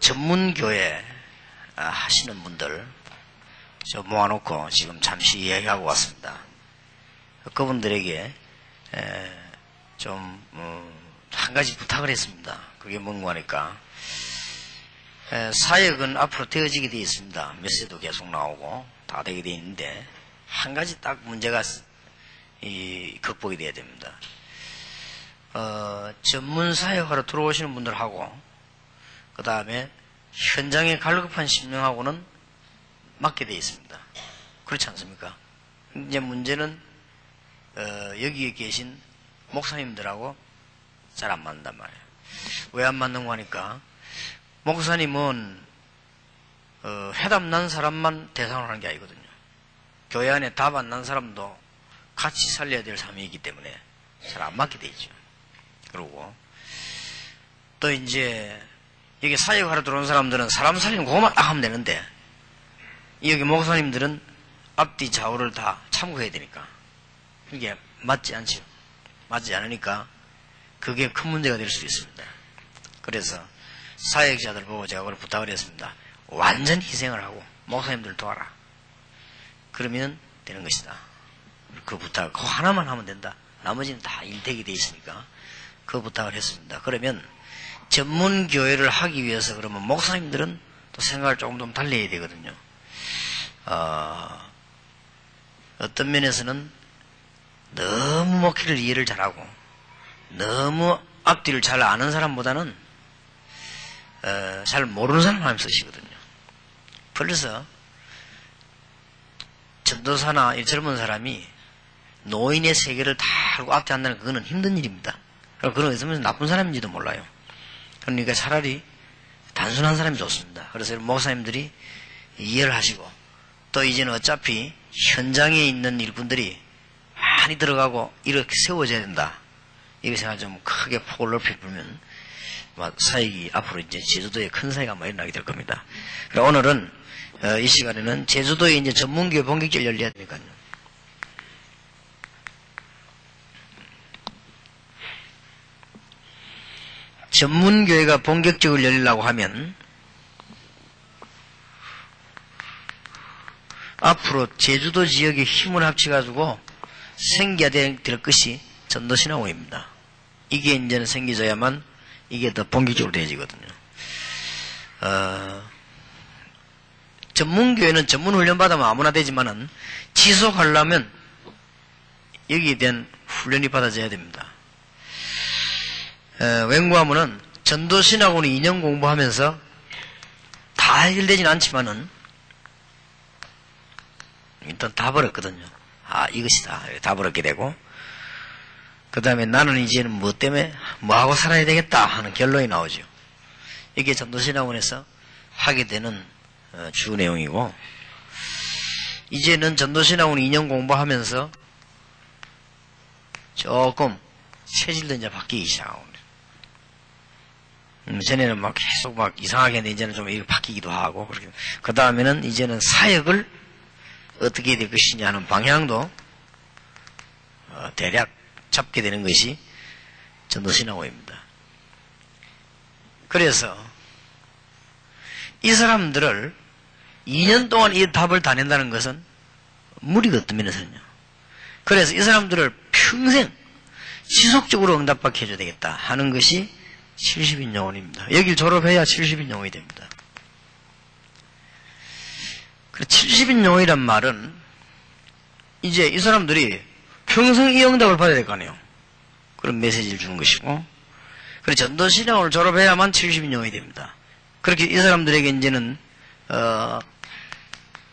전문교회 하시는 분들 저 모아놓고 지금 잠시 이야기하고 왔습니다. 그분들에게 좀 한 가지 부탁을 했습니다. 그게 뭔가 하니까 사역은 앞으로 되어지게 되어 있습니다. 메시지도 계속 나오고 다 되게 되어 있는데 한 가지 딱 문제가 극복이 돼야 됩니다. 전문 사역하러 들어오시는 분들하고 그 다음에 현장에 갈급한 심령하고는 맞게 되어 있습니다. 그렇지 않습니까? 이제 문제는 여기에 계신 목사님들하고 잘 안 맞는단 말이에요. 왜 안 맞는가 하니까 목사님은 해답 난 사람만 대상으로 하는 게 아니거든요. 교회 안에 답 안 난 사람도 같이 살려야 될 사명이기 때문에 잘 안 맞게 돼 있죠. 그리고 또 이제 여기 사역하러 들어온 사람들은 사람 살리는 그것만 딱 하면 되는데 여기 목사님들은 앞뒤 좌우를 다 참고해야 되니까 이게 맞지 않죠. 맞지 않으니까 그게 큰 문제가 될 수 있습니다. 그래서 사역자들 보고 제가 그걸 부탁을 했습니다. 완전 희생을 하고 목사님들 도와라. 그러면 되는 것이다. 그 부탁, 그거 하나만 하면 된다. 나머지는 다 일택이 되어 있으니까 그 부탁을 했습니다. 그러면 전문교회를 하기 위해서 그러면 목사님들은 또 생각을 조금 더 달리 해야 되거든요. 어떤 면에서는 너무 목회를 이해를 잘하고 너무 앞뒤를 잘 아는 사람보다는 잘 모르는 사람 하면 쓰시거든요. 그래서 전도사나 이 젊은 사람이 노인의 세계를 다 알고 앞뒤 한다는 그거는 힘든 일입니다. 그런 있으면 나쁜 사람인지도 몰라요. 그러니까 차라리 단순한 사람이 좋습니다. 그래서 목사님들이 이해를 하시고 또 이제는 어차피 현장에 있는 일꾼들이 많이 들어가고 이렇게 세워져야 된다. 이렇게 생각 좀 크게 폭을 넓혀 보면 사역이 앞으로 이제 제주도에 큰 사역이 아마 일어나게 될 겁니다. 오늘은 이 시간에는 제주도에 이제 전문교회 본격적으로 열려야 되니까요. 전문교회가 본격적으로 열리려고 하면 앞으로 제주도 지역에 힘을 합쳐가지고 생겨야 될 것이 전도신학원입니다. 이게 이제는 생기져야만 이게 더 본격적으로 되어지거든요. 전문교회는 전문훈련 받으면 아무나 되지만은 지속하려면 여기에 대한 훈련이 받아져야 됩니다. 웬구하면은 전도신학원을 2년 공부하면서 다 해결되지는 않지만은 일단 다 버렸거든요. 이것이다. 다 버렸게 되고 그 다음에 나는 이제는 뭐 때문에 뭐하고 살아야 되겠다 하는 결론이 나오죠. 이게 전도신학원에서 하게 되는 주 내용이고 이제는 전도신학원 2년 공부하면서 조금 체질도 이제 바뀌기 시작하고 전에는 막 계속 막 이상하게 했는데 이제는 좀 이렇게 바뀌기도 하고 그렇게 그 다음에는 이제는 사역을 어떻게 될 것이냐 하는 방향도 대략 잡게 되는 것이 전도신학원입니다. 그래서 이 사람들을 2년 동안 이 답을 다 낸다는 것은 무리가 어떤 면에서는요. 그래서 이 사람들을 평생 지속적으로 응답받게 해줘야 되겠다 하는 것이 70인 영혼입니다. 여길 졸업해야 70인 영혼이 됩니다. 70인 영혼이란 말은 이제 이 사람들이 평생 이 응답을 받아야 될 거 아니에요. 그런 메시지를 주는 것이고 그래서 전도신학원을 졸업해야만 70인 영혼이 됩니다. 그렇게 이 사람들에게 이제는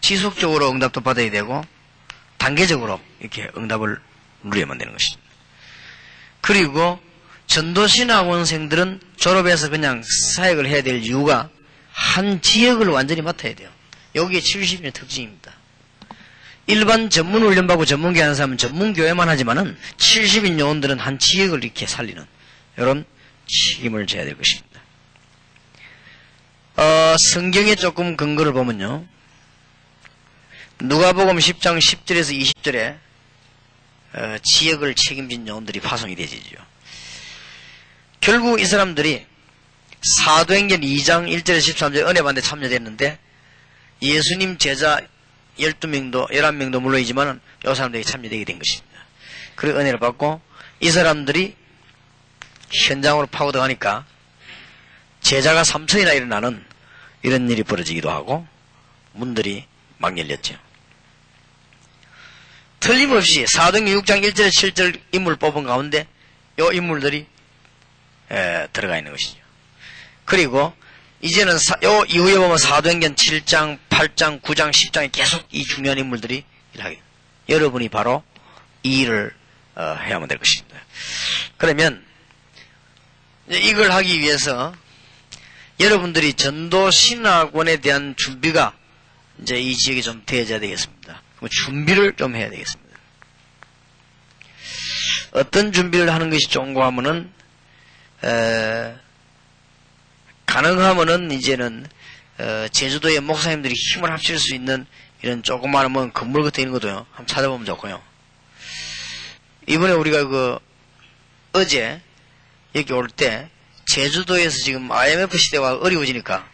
지속적으로 응답도 받아야 되고 단계적으로 이렇게 응답을 누려야만 되는 것입니다. 그리고 전도신학원생들은 졸업해서 그냥 사역을 해야 될 이유가 한 지역을 완전히 맡아야 돼요. 여기에 70인의 특징입니다. 일반 전문훈련 받고 전문교회 하는 사람은 전문교회만 하지만은 70인 요원들은 한 지역을 이렇게 살리는 이런 책임을 져야 될 것입니다. 성경에 조금 근거를 보면요. 누가복음 10장 10절에서 20절에 지역을 책임진 요원들이 파송이 되지죠. 결국 이 사람들이 사도행전 2장 1절에서 13절 은혜 받는 데 참여됐는데 예수님 제자 12명도 11명도 물론이지만 이 사람들이 참여되게 된 것입니다. 그리고 은혜를 받고 이 사람들이 현장으로 파고들어가니까 제자가 3천이나 일어나는 이런 일이 벌어지기도 하고 문들이 막 열렸죠. 틀림없이 사도행전 6장 1절에서 7절 인물을 뽑은 가운데 이 인물들이 들어가 있는 것이죠. 그리고 이제는 요 이후에 보면 사도행전 7장, 8장, 9장, 10장에 계속 이 중요한 인물들이 일하게. 여러분이 바로 이 일을 해야만 될 것입니다. 그러면 이걸 하기 위해서 여러분들이 전도신학원에 대한 준비가 이제 이 지역에 좀 되어져야 되겠습니다. 준비를 좀 해야 되겠습니다. 어떤 준비를 하는 것이 좋은가 하면은 가능하면은 이제는 제주도의 목사님들이 힘을 합칠 수 있는 이런 조그마한 뭐 건물 같은 이런 것도요 한번 찾아보면 좋고요. 이번에 우리가 어제 여기 올 때 제주도에서 지금 IMF 시대가 어려워지니까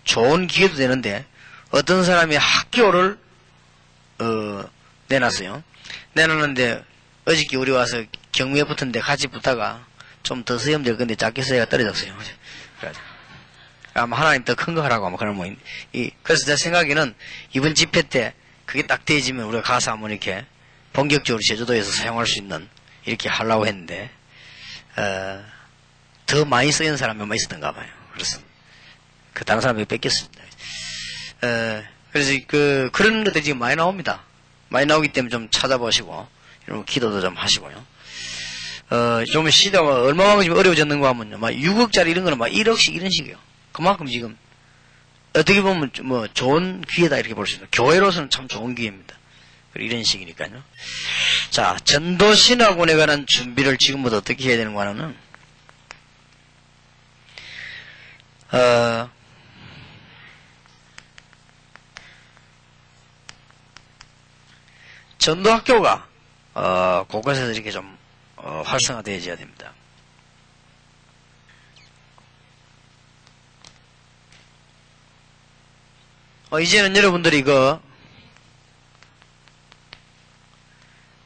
좋은 기회도 되는데 어떤 사람이 학교를 내놨어요. 내놨는데 어저께 우리 와서 경무에 붙었는데 같이 붙다가 좀 더 쓰면 될 건데 작게 써야 떨어졌어요. 그래가지고 아마 하나님 더 큰 거 하라고 아마 그런 뭐 그래서 제 생각에는 이번 집회 때 그게 딱 되어지면 우리가 가서 한번 이렇게 본격적으로 제주도에서 사용할 수 있는 이렇게 하려고 했는데 더 많이 쓰는 사람이 몇 있었던가 봐요. 그래서 다른 사람이 뺏겼습니다. 그래서 그런 것들이 지금 많이 나옵니다. 많이 나오기 때문에 좀 찾아보시고 이런 기도도 좀 하시고요. 좀 시대가 얼마만큼 지금 어려워졌는가 하면요. 막 6억짜리 이런 거는 막 1억씩 이런 식이에요. 그만큼 지금 어떻게 보면 뭐 좋은 기회다 이렇게 볼 수 있어요. 교회로서는 참 좋은 기회입니다. 이런 식이니까요. 자, 전도신학원에 관한 준비를 지금부터 어떻게 해야 되는가 하면은 전도학교가 곳곳에서 이렇게 좀 활성화되어져야 됩니다. 이제는 여러분들이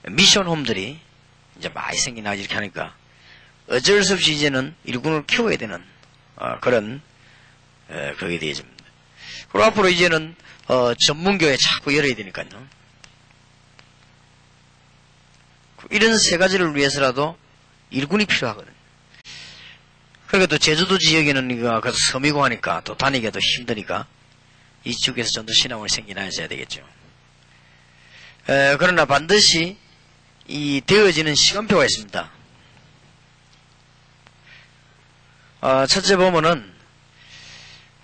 미션홈들이 이제 많이 생기나 이렇게 하니까 어쩔 수 없이 이제는 일꾼을 키워야 되는 그런 그게 되어집니다. 그리고 앞으로 이제는 전문교회 자꾸 열어야 되니까요. 이런 세 가지를 위해서라도 일꾼이 필요하거든요. 그러니까 또 제주도 지역에는 그래서 섬이고 하니까 또 다니기도 힘드니까 이쪽에서 전도신학원이 생겨나야 되겠죠. 그러나 반드시 되어지는 시간표가 있습니다. 첫째 보면은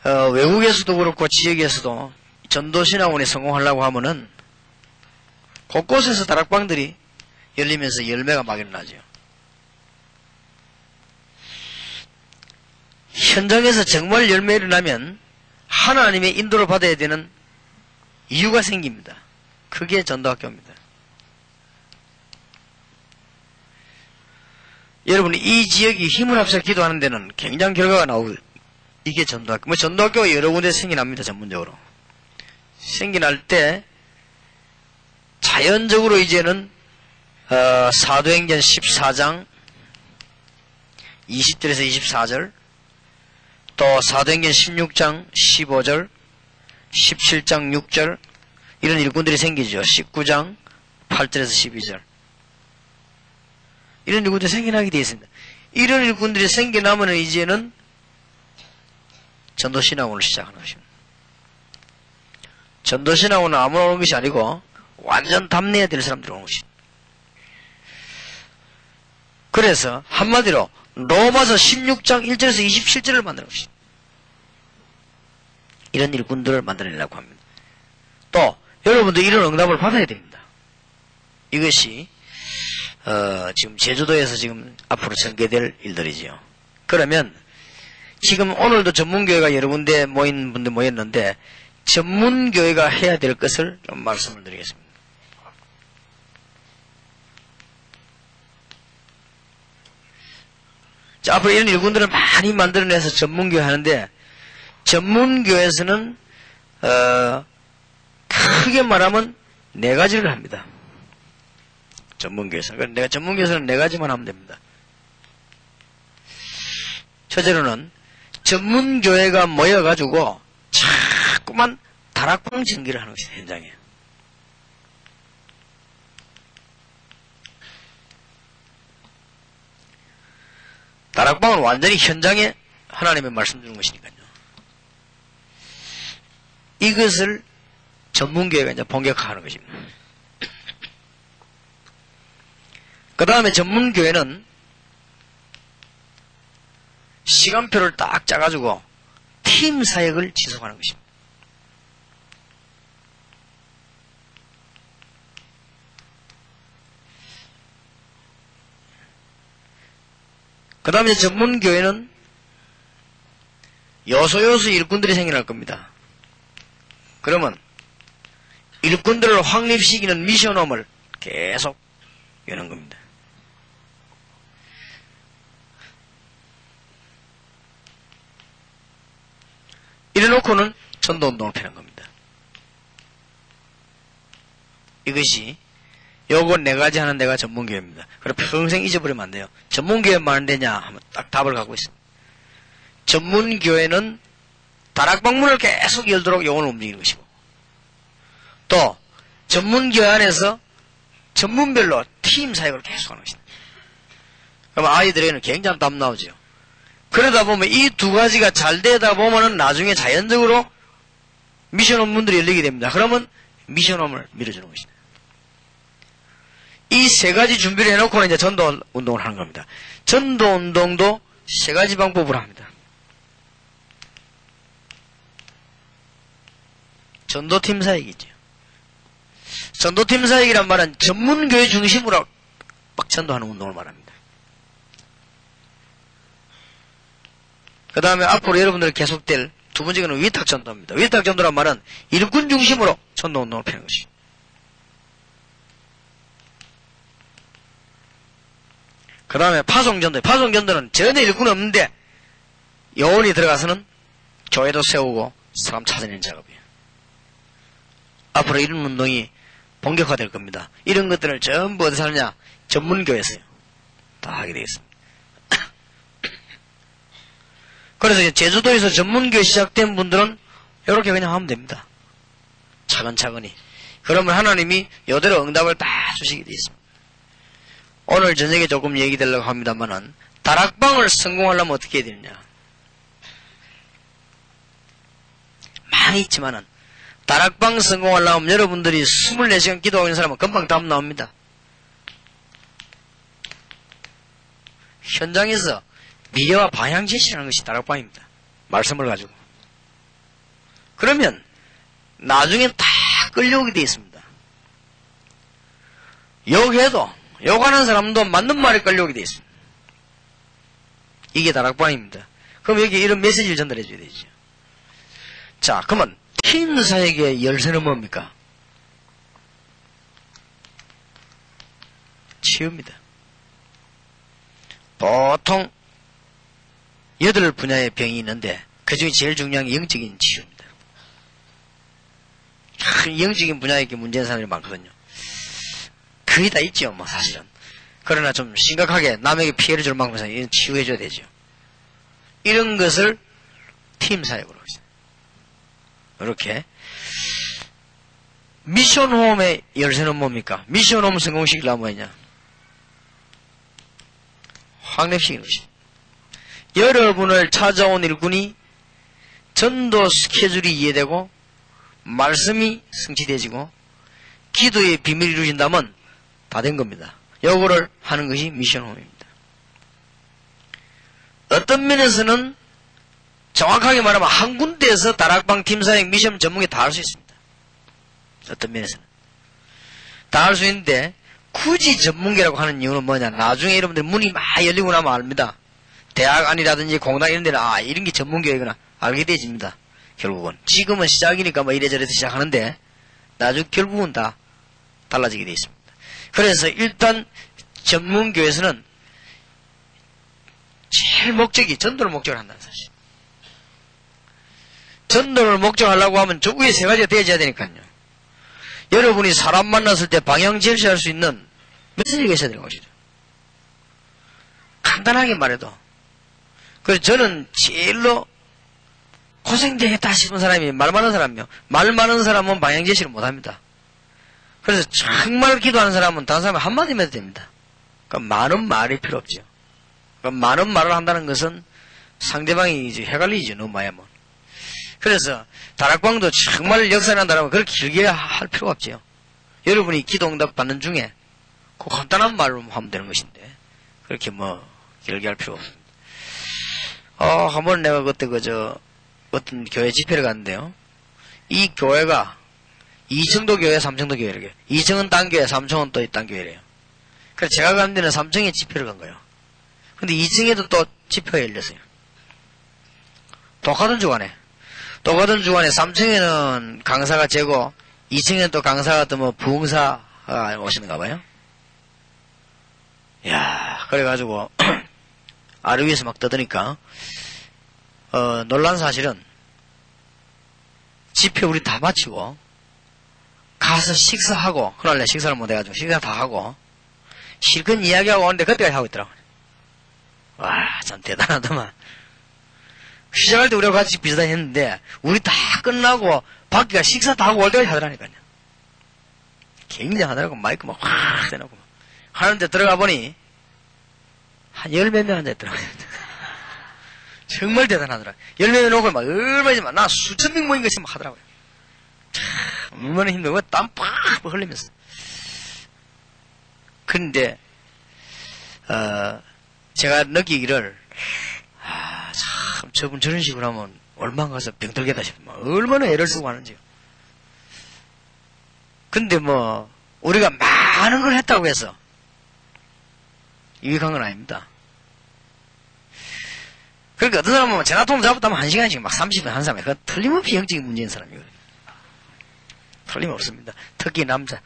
외국에서도 그렇고 지역에서도 전도신학원이 성공하려고 하면은 곳곳에서 다락방들이 열리면서 열매가 막 일어나죠. 현장에서 정말 열매 일어나면 하나님의 인도를 받아야 되는 이유가 생깁니다. 그게 전도학교입니다. 여러분 이 지역이 힘을 합쳐 기도하는 데는 굉장한 결과가 나오고 이게 전도학교. 전도학교가 여러 군데 생겨납니다. 전문적으로. 생겨날 때 자연적으로 이제는 사도행전 14장 20절에서 24절 또 사도행전 16장 15절 17장 6절 이런 일꾼들이 생기죠. 19장 8절에서 12절 이런 일꾼들이 생겨나게 되어 있습니다. 이런 일꾼들이 생겨나면 이제는 전도신학원을 시작하는 것입니다. 전도신학원은 아무나 오는 것이 아니고 완전 답내야 될 사람들이 오는 것입니다. 그래서 한마디로 로마서 16장 1절에서 27절을 만드는 것입니다. 이런 일꾼들을 만들어내려고 합니다. 또 여러분도 이런 응답을 받아야 됩니다. 이것이 지금 제주도에서 지금 앞으로 전개될 일들이지요. 그러면 지금 오늘도 전문교회가 여러 군데 모인 분들 모였는데 전문교회가 해야 될 것을 좀 말씀을 드리겠습니다. 자, 앞으로 이런 일꾼들을 많이 만들어내서 전문교회 하는데, 전문교회에서는, 크게 말하면 네 가지를 합니다. 전문교회에서. 그러니까 내가 전문교회에서는 네 가지만 하면 됩니다. 첫째로는 전문교회가 모여가지고 자꾸만 다락방 전기를 하는 것이다, 현장에. 다락방은 완전히 현장에 하나님의 말씀 주는 것이니까요. 이것을 전문교회가 이제 본격화하는 것입니다. 그 다음에 전문교회는 시간표를 딱 짜가지고 팀 사역을 지속하는 것입니다. 그 다음에 전문교회는 요소요소 일꾼들이 생겨날 겁니다. 그러면 일꾼들을 확립시키는 미션홈을 계속 여는 겁니다. 이래놓고는 전도운동을 펴는 겁니다. 이것이 요거 네 가지 하는 데가 전문교회입니다. 그럼 평생 잊어버리면 안 돼요. 전문교회만 하는 데냐 하면 딱 답을 갖고 있습니다. 전문교회는 다락방문을 계속 열도록 영혼을 움직이는 것이고, 또 전문교회 안에서 전문별로 팀 사역을 계속하는 것입니다. 그럼 아이들에게는 굉장히 답 나오죠. 그러다 보면 이 두 가지가 잘 되다 보면은 나중에 자연적으로 미션홈 문들이 열리게 됩니다. 그러면 미션홈을 밀어주는 것입니다. 이 세 가지 준비를 해놓고는 이제 전도 운동을 하는 겁니다. 전도 운동도 세 가지 방법으로 합니다. 전도팀 사역이죠. 전도팀 사역이란 말은 전문교회 중심으로 막 전도하는 운동을 말합니다. 그 다음에 앞으로 여러분들 계속될 두 번째는 위탁전도입니다. 위탁전도란 말은 일꾼 중심으로 전도 운동을 펴는 것이죠. 그 다음에 파송전도. 파송전도는 전혀 일꾼 없는데 요원이 들어가서는 교회도 세우고 사람 찾아내는 작업이에요. 앞으로 이런 운동이 본격화될 겁니다. 이런 것들을 전부 어디서 하느냐? 전문교회에서요. 다 하게 되겠습니다. 그래서 제주도에서 전문교회 시작된 분들은 이렇게 그냥 하면 됩니다. 차근차근히. 그러면 하나님이 이대로 응답을 다 주시게 되어 있습니다. 오늘 저녁에 조금 얘기되려고 합니다만은 다락방을 성공하려면 어떻게 해야 되느냐. 많이 있지만은 다락방 성공하려면 여러분들이 24시간 기도하고 있는 사람은 금방 답 나옵니다. 현장에서 미래와 방향 제시라는 것이 다락방입니다. 말씀을 가지고. 그러면 나중에 다 끌려오게 되어 있습니다. 욕해도 욕하는 사람도 맞는 말에 끌려오게 되어 있습니다. 이게 다락방입니다. 그럼 여기 이런 메시지를 전달해 줘야 되죠. 자, 그러면 팀 사역의 열쇠는 뭡니까? 치유입니다. 보통 8분야의 병이 있는데 그 중에 제일 중요한 게 영적인 치유입니다. 영적인 분야에 문제인 사람들이 많거든요. 거의 다 있죠, 뭐 사실은. 그러나 좀 심각하게 남에게 피해를 줄 만큼 치유해줘야 되죠. 이런 것을 팀 사역으로 하죠. 이렇게 미션홈의 열쇠는 뭡니까? 미션홈 성공시키려면 뭐냐? 확립시키는 것입니다. 여러분을 찾아온 일꾼이 전도 스케줄이 이해되고 말씀이 성취되어지고 기도의 비밀이 이루어진다면 다 된 겁니다. 요거를 하는 것이 미션홈입니다. 어떤 면에서는 정확하게 말하면 한 군데에서 다락방 팀사역 미션 전문에 다 할 수 있습니다. 어떤 면에서는 다 할 수 있는데 굳이 전문계라고 하는 이유는 뭐냐? 나중에 여러분들 문이 막 열리고 나면 압니다. 대학 안이라든지 공당 이런 데는 이런 게 전문교회구나 알게 되집니다. 결국은 지금은 시작이니까 뭐 이래저래 시작하는데 나중에 결국은 다 달라지게 되어 있습니다. 그래서 일단 전문교회에서는 제일 목적이 전도를 목적으로 한다는 사실. 전도를 목적으로 하려고 하면 저 위에 세 가지가 되어져야 되니까요. 여러분이 사람 만났을 때 방향 제시할 수 있는 메시지가 있어야 되는 것이죠. 간단하게 말해도. 그래서 저는 제일로 고생되겠다 싶은 사람이 말 많은 사람이요. 말 많은 사람은 방향 제시를 못합니다. 그래서 정말 기도하는 사람은 다른 사람이 한마디면 해도 됩니다. 그러니까 많은 말이 필요 없죠. 그러니까 많은 말을 한다는 것은 상대방이 이제 헷갈리죠. 너무 많이 하면. 그래서 다락방도 정말 역사난다라면 그렇게 길게 할 필요가 없죠. 여러분이 기도응답 받는 중에 그 간단한 말로 하면 되는 것인데 그렇게 뭐 길게 할 필요가 없습니다. 한번 내가 그때 어떤 교회 집회를 갔는데요. 이 교회가 2층도 교회, 3층도 교회 이렇게. 2층은 딴 교회, 3층은 또 딴 교회래요. 그래서 제가 간 데는 3층에 집회를 간 거예요. 근데 2층에도 또 집회가 열렸어요. 똑같은 주간에 3층에는 강사가 재고 2층에는 또 강사가 또 뭐 부흥사가 오시는가 봐요. 야, 그래가지고 아래 위에서 막 떠드니까 놀란 사실은 집회 우리 다 마치고 가서 식사하고, 그날내 식사를 못 해가지고 식사 다 하고 실컷 이야기하고 오는데 그때까지 하고 있더라고요. 와, 참 대단하더만. 시작할 때 우리가 같이 비슷하게 했는데 우리 다 끝나고 밖에 식사 다 하고 올 때까지 하더라니까요. 굉장하더라고. 마이크 막 확 대놓고 하는데 들어가 보니 한 10몇 명 앉아있더라고요. 정말 대단하더라. 10몇 명 놓고 막 얼마지만 나 수천 명 모인 것이 막 하더라고요. 참 얼마나 힘들고 땀 팍 흘리면서. 근데 제가 느끼기를 참 저분 저런 식으로 하면 얼마나 가서 병들겠다 싶으면 얼마나 애를 쓰고 하는지요. 근데 뭐 우리가 많은 걸 했다고 해서 유익한 건 아닙니다. 그러니까 어떤 사람은 전화통화 잡았다면 1시간씩 막 30분 한 사람이 그건 틀림없이 영적인 문제인 사람이거든요. 틀림없습니다. 특히 남자.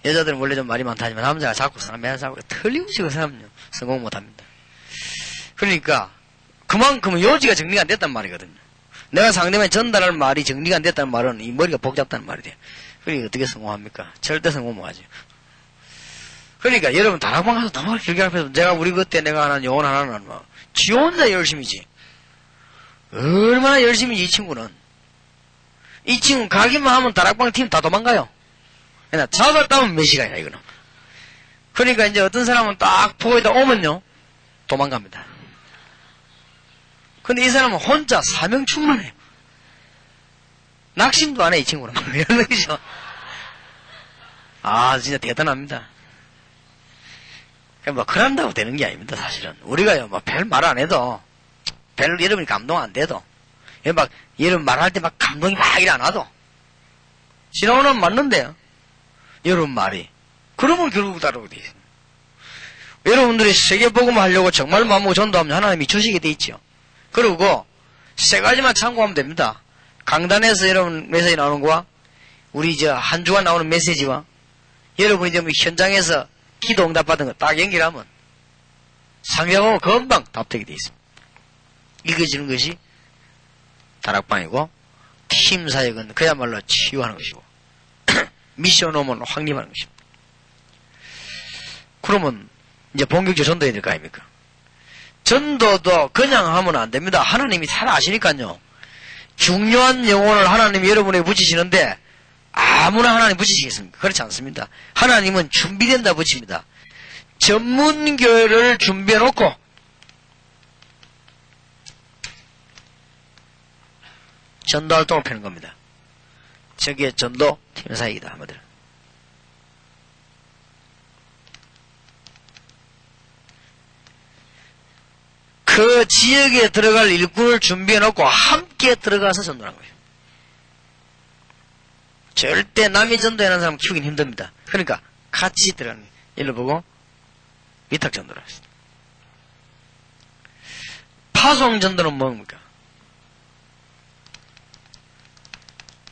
여자들은 원래 좀 말이 많다지만 남자가 자꾸 사람 매는 사람 틀림없이 그 사람은요 성공 못합니다. 그러니까 그만큼 요지가 정리가 안 됐단 말이거든요. 내가 상대방이 전달할 말이 정리가 안 됐다는 말은 이 머리가 복잡다는 말이 돼요. 그러니까 어떻게 성공합니까? 절대 성공 못하죠. 그러니까 여러분 다락방 가서 너무 길게 앞에서 내가 우리 그때 내가 하는 요원 하나는 뭐 지 혼자 열심히지. 얼마나 열심히지 이 친구는. 이 친구는 가기만 하면 다락방 팀 다 도망가요. 그러니까 잡았다면 몇 시간이야 이거는. 그러니까 이제 어떤 사람은 딱 보고있다 오면요 도망갑니다. 근데 이 사람은 혼자 사명 충만해요. 낙심도 안 해 이 친구는. 막 이런 거죠. 아 진짜 대단합니다. 뭐 그런다고 되는 게 아닙니다. 사실은 우리가요 뭐 별 말 안 해도 별 여러분이 감동 안 돼도 막 여러분 말할 때 막 감동이 막 일 안 와도 지나오는 맞는데요. 여러분 말이 그러면 결국 따르게 돼 있습니다. 여러분들이 세계복음 하려고 정말 마음먹고 전도하면 하나님이 주시게 돼 있죠. 그리고 세 가지만 참고하면 됩니다. 강단에서 여러분 메시지 나오는 거와 우리 한 주간 나오는 메시지와 여러분이 좀 현장에서 기도 응답 받은 거 딱 연결하면 상대방은 금방 답되게 돼 있습니다. 읽어지는 것이 다락방이고 팀 사역은 그야말로 치유하는 것이고 미션 오면 확립하는 것입니다. 그러면 이제 본격적으로 전도해야 될 거 아닙니까? 전도도 그냥 하면 안 됩니다. 하나님이 잘 아시니까요. 중요한 영혼을 하나님이 여러분에게 붙이시는데 아무나 하나님 붙이시겠습니까? 그렇지 않습니다. 하나님은 준비된다 붙입니다. 전문교회를 준비해놓고 전도활동을 펴는 겁니다. 저게 전도 팀사역이다 한마디로. 그 지역에 들어갈 일꾼을 준비해놓고 함께 들어가서 전도하는 거예요. 절대 남이 전도하는 사람 키우긴 힘듭니다. 그러니까 같이 들어가는 거예요. 일로 보고 위탁 전도를 합시다. 파송 전도는 뭡니까?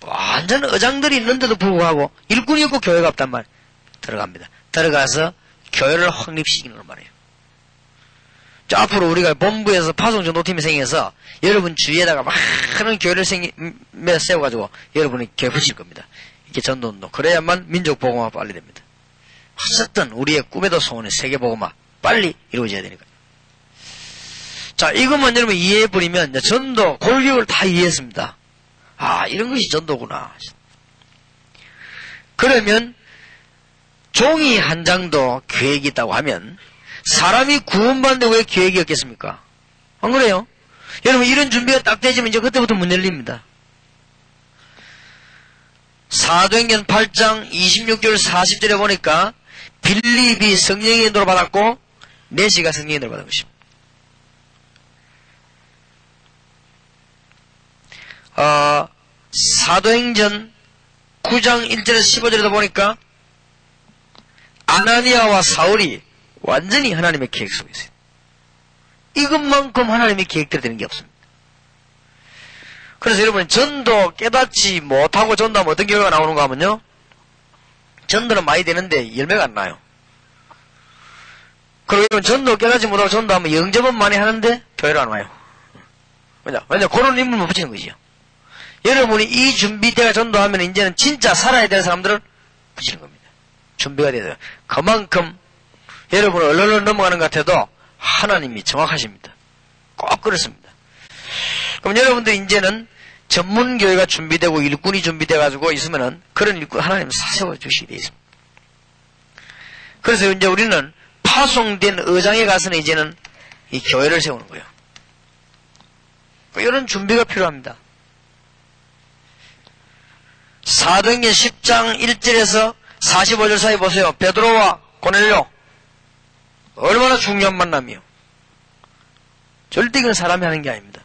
완전 의장들이 있는데도 불구하고 일꾼이 없고 교회가 없단 말이에요. 들어갑니다. 들어가서 교회를 확립시키는 걸 말이에요. 저 앞으로 우리가 본부에서 파송전도팀이 생겨서 여러분 주위에다가 많은 교회를 세워가지고 여러분이 교회 붙일 겁니다. 이렇게 전도운동. 그래야만 민족복음화 빨리 됩니다. 어쨌든 우리의 꿈에도 소원이 세계복음화 빨리 이루어져야 되니까요. 자, 이것만 여러분 이해해버리면 전도 골격을 다 이해했습니다. 아, 이런 것이 전도구나. 그러면 종이 한 장도 계획이 있다고 하면 사람이 구원받는데 왜 계획이 없겠습니까? 안 그래요? 여러분 이런 준비가 딱 되지면 이제 그때부터 문 열립니다. 사도행전 8장 26절 40절에 보니까 빌립이 성령의 인도를 받았고 네시가 성령의 인도를 받은 것입니다. 사도행전 9장 1절에서 15절에도 보니까 아나니아와 사울이 완전히 하나님의 계획 속에 있어요. 이것만큼 하나님의 계획대로 되는 게 없습니다. 그래서 여러분 전도 깨닫지 못하고 전도하면 어떤 결과가 나오는가 하면요, 전도는 많이 되는데 열매가 안 나요. 그리고 여러분 전도 깨닫지 못하고 전도하면 영접은 많이 하는데 교회를 안 와요. 왜냐 그런 인물만 붙이는 거지요. 여러분이 이 준비대가 전도하면 이제는 진짜 살아야 될 사람들을 붙이는 겁니다. 준비가 돼요. 그만큼 여러분은 얼른 넘어가는 것 같아도 하나님이 정확하십니다. 꼭 그렇습니다. 그럼 여러분들 이제는 전문교회가 준비되고 일꾼이 준비돼가지고 있으면은 그런 일꾼 하나님 세워주시게 되어 있습니다. 그래서 이제 우리는 파송된 의장에 가서는 이제는 이 교회를 세우는 거예요. 이런 준비가 필요합니다. 사도행전 10장 1절에서 45절 사이 보세요. 베드로와 고넬료. 얼마나 중요한 만남이요. 절대 그건 사람이 하는 게 아닙니다.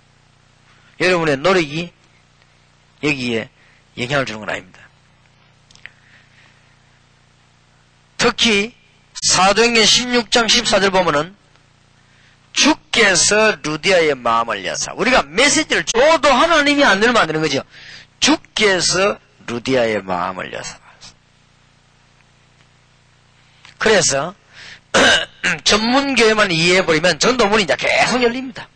여러분의 노력이 여기에 영향을 주는 건 아닙니다. 특히 사도행전 16장 14절 보면은 주께서 루디아의 마음을 여사, 우리가 메시지를 줘도 하나님이 안 들으면 안 되는 거죠. 주께서 루디아의 마음을 여사. 그래서 전문교회만 이해해버리면 전도문이 이제 계속 열립니다.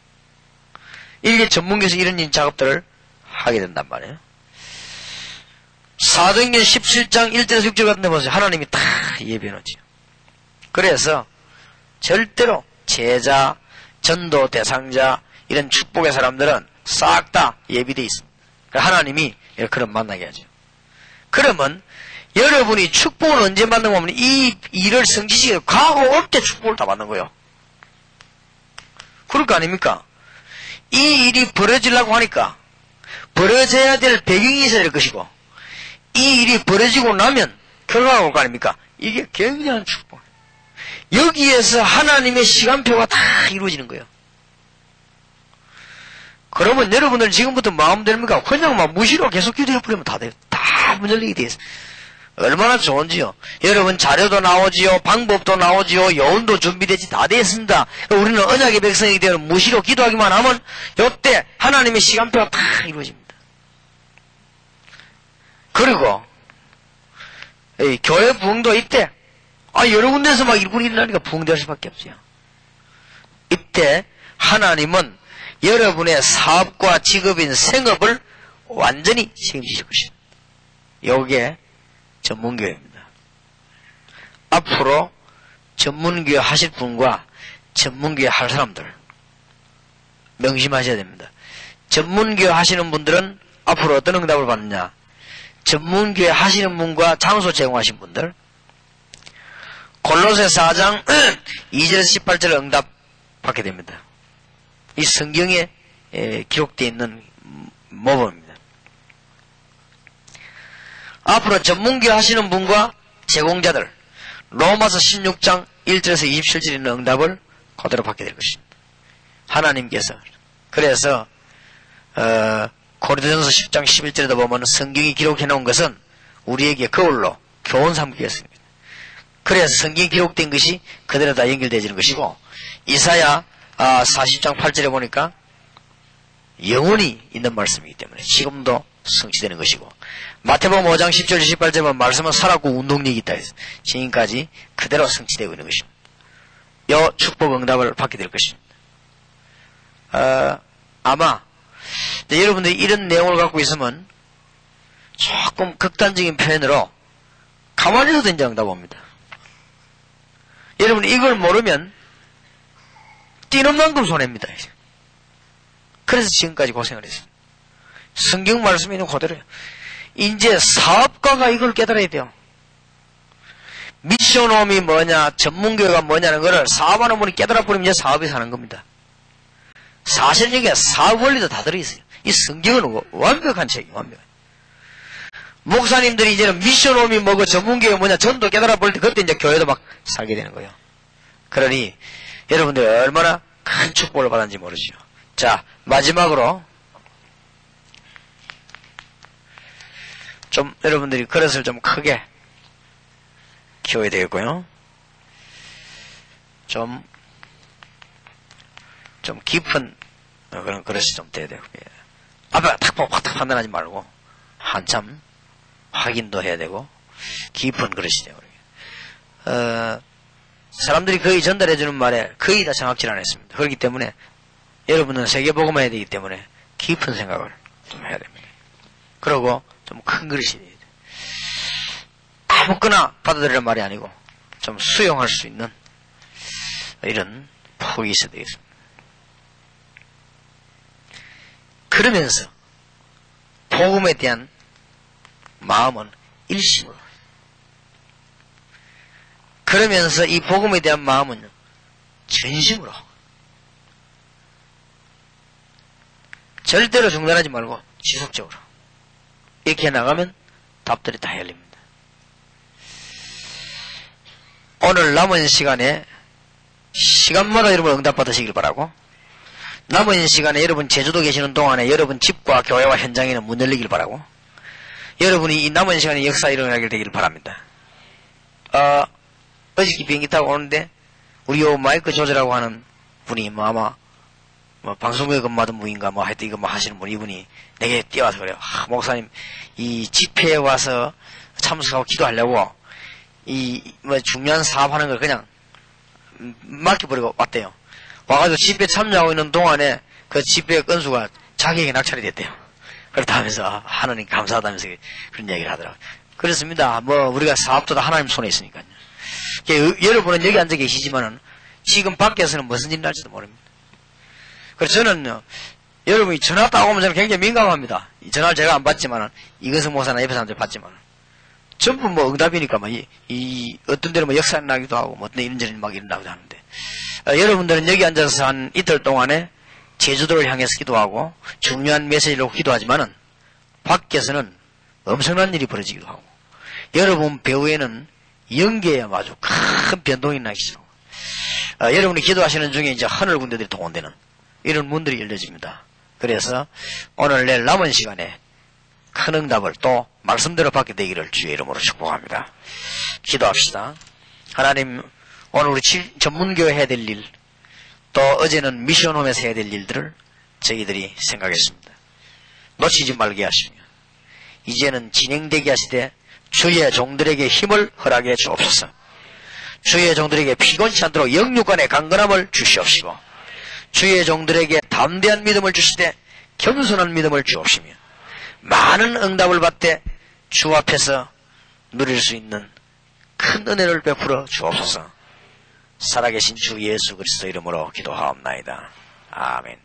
이게 전문교회에서 이런 작업들을 하게 된단 말이에요. 사도행전 17장 1절에서 6절 같은 데 보세요. 하나님이 다 예비해놓지요. 그래서 절대로 제자, 전도 대상자, 이런 축복의 사람들은 싹 다 예비되어 있습니다. 하나님이 그런 만나게 하죠. 그러면 여러분이 축복을 언제 받는 거 하면 이 일을 성취시키고 가고 올 때 축복을 다 받는 거예요. 그럴 거 아닙니까? 이 일이 벌어지려고 하니까 벌어져야 될 배경이 있어야 될 것이고, 이 일이 벌어지고 나면 결과가 올 거 아닙니까? 이게 굉장한 축복. 여기에서 하나님의 시간표가 다 이루어지는 거예요. 그러면 여러분들 지금부터 마음 됩니까? 그냥 막 무시로 계속 기도해 버리면 다 돼요. 다 문 열리게 돼 있어요. 얼마나 좋은지요. 여러분 자료도 나오지요. 방법도 나오지요. 여운도 준비되지 다 되어 있습니다. 우리는 언약의 백성이기 때문에 무시로 기도하기만 하면 이때 하나님의 시간표가 다 이루어집니다. 그리고 교회 부흥도 이때 여러 군데서 막 일꾼이 일어나니까 부흥될 수밖에 없어요. 이때 하나님은 여러분의 사업과 직업인 생업을 완전히 책임지실 것입니다. 여기에 전문교회입니다. 앞으로 전문교회 하실 분과 전문교회 할 사람들 명심하셔야 됩니다. 전문교회 하시는 분들은 앞으로 어떤 응답을 받느냐? 전문교회 하시는 분과 장소 제공하신 분들, 골로새 4장 2절에서 18절 응답 받게 됩니다. 이 성경에 기록되어 있는 모범입니다. 앞으로 전문교회 하시는 분과 제공자들, 로마서 16장 1절에서 27절에 있는 응답을 그대로 받게 될 것입니다. 하나님께서 그래서 고린도전서 10장 11절에도 보면 성경이 기록해 놓은 것은 우리에게 거울로 교훈 삼기였습니다. 그래서 성경이 기록된 것이 그대로 다 연결되어지는 것이고, 이사야 40장 8절에 보니까 영원히 있는 말씀이기 때문에 지금도 성취되는 것이고, 마태복음 5장 10절 18절에 보면 말씀은 살았고 운동력이 있다 해서 지금까지 그대로 성취되고 있는 것입니다. 이 축복 응답을 받게 될 것입니다. 아마 여러분들이 이런 내용을 갖고 있으면 조금 극단적인 표현으로 가만히 있어도 이제 응답 옵니다. 여러분 이걸 모르면 뛰는 만큼 손해입니다. 그래서 지금까지 고생을 했습니다. 성경 말씀이 있는 그대로예요. 이제 사업가가 이걸 깨달아야 돼요. 미션홈이 뭐냐, 전문교회가 뭐냐는 거를 사업하는 분이 깨달아버리면 이제 사업이 사는 겁니다. 사실 이게 사업 원리도 다 들어있어요. 이 성경은 완벽한 책이에요. 완벽한. 목사님들이 이제는 미션홈이 뭐고 전문교회가 뭐냐 전도 깨달아버릴 때 그때 이제 교회도 막 살게 되는 거예요. 그러니 여러분들 얼마나 큰 축복을 받았는지 모르죠. 자, 마지막으로 좀 여러분들이 그릇을 좀 크게 키워야 되겠고요. 좀 깊은 그런 그릇이 좀 돼야 되고, 앞에 탁 보고 확 판단하지 말고 한참 확인도 해야 되고 깊은 그릇이 돼요. 사람들이 거의 전달해주는 말에 거의 다 정확치 않았습니다. 그렇기 때문에 여러분은 세계복음을 해야 되기 때문에 깊은 생각을 좀 해야 됩니다. 그리고 좀 큰 그릇이 돼야 돼요. 아무거나 받아들이는 말이 아니고 좀 수용할 수 있는 이런 폭이 있어야 되겠습니다. 그러면서 복음에 대한 마음은 일심으로, 그러면서 이 복음에 대한 마음은 전심으로, 절대로 중단하지 말고 지속적으로 이렇게 나가면 답들이 다 열립니다. 오늘 남은 시간에 시간마다 여러분 응답 받으시길 바라고, 남은 시간에 여러분 제주도 계시는 동안에 여러분 집과 교회와 현장에는 문 열리길 바라고, 여러분이 이 남은 시간에 역사 일어나게 되길 바랍니다. 어저께 비행기 타고 오는데 우리 요 마이크 조절하고 하는 분이 아마 방송국에 근무하던 분인가 하여튼 이거 하시는 분, 이분이 내게 뛰어와서 그래요. 목사님 이 집회에 와서 참석하고 기도하려고 중요한 사업하는 걸 그냥 맡겨버리고 왔대요. 와가지고 집회 참여하고 있는 동안에 그 집회 건수가 자기에게 낙찰이 됐대요. 그렇다 하면서 하나님 감사하다면서 그런 얘기를 하더라고요. 그렇습니다. 우리가 사업도 다 하나님 손에 있으니까요. 여러분은 여기 앉아 계시지만은 지금 밖에서는 무슨 일이 날지도 모릅니다. 그래서 저는 여러분이 전화 딱 오면 저는 굉장히 민감합니다. 이 전화를 제가 안 받지만은 이것은 목사나 옆에 사람들 받지만은 전부 응답이니까 어떤 데는 역사 나기도 하고 어떤 데 이런저런 막 일어나기도 하는데, 여러분들은 여기 앉아서 한 이틀 동안에 제주도를 향해서 기도하고 중요한 메시지로 기도하지만은 밖에서는 엄청난 일이 벌어지기도 하고, 여러분 배후에는 영계에 아주 큰 변동이 나기 시작하고, 여러분이 기도하시는 중에 이제 하늘 군대들이 동원되는 이런 문들이 열려집니다. 그래서 오늘 내일 남은 시간에 큰 응답을 또 말씀대로 받게 되기를 주의 이름으로 축복합니다. 기도합시다. 하나님, 오늘 우리 전문교회 해야 될 일, 또 어제는 미션홈에서 해야 될 일들을 저희들이 생각했습니다. 놓치지 말게 하시며 이제는 진행되게 하시되 주의 종들에게 힘을 허락해 주옵소서. 주의 종들에게 피곤치 않도록 영육간의 강건함을 주시옵시고, 주의 종들에게 담대한 믿음을 주시되 겸손한 믿음을 주옵시며, 많은 응답을 받되 주 앞에서 누릴 수 있는 큰 은혜를 베풀어 주옵소서. 살아계신 주 예수 그리스도 이름으로 기도하옵나이다. 아멘.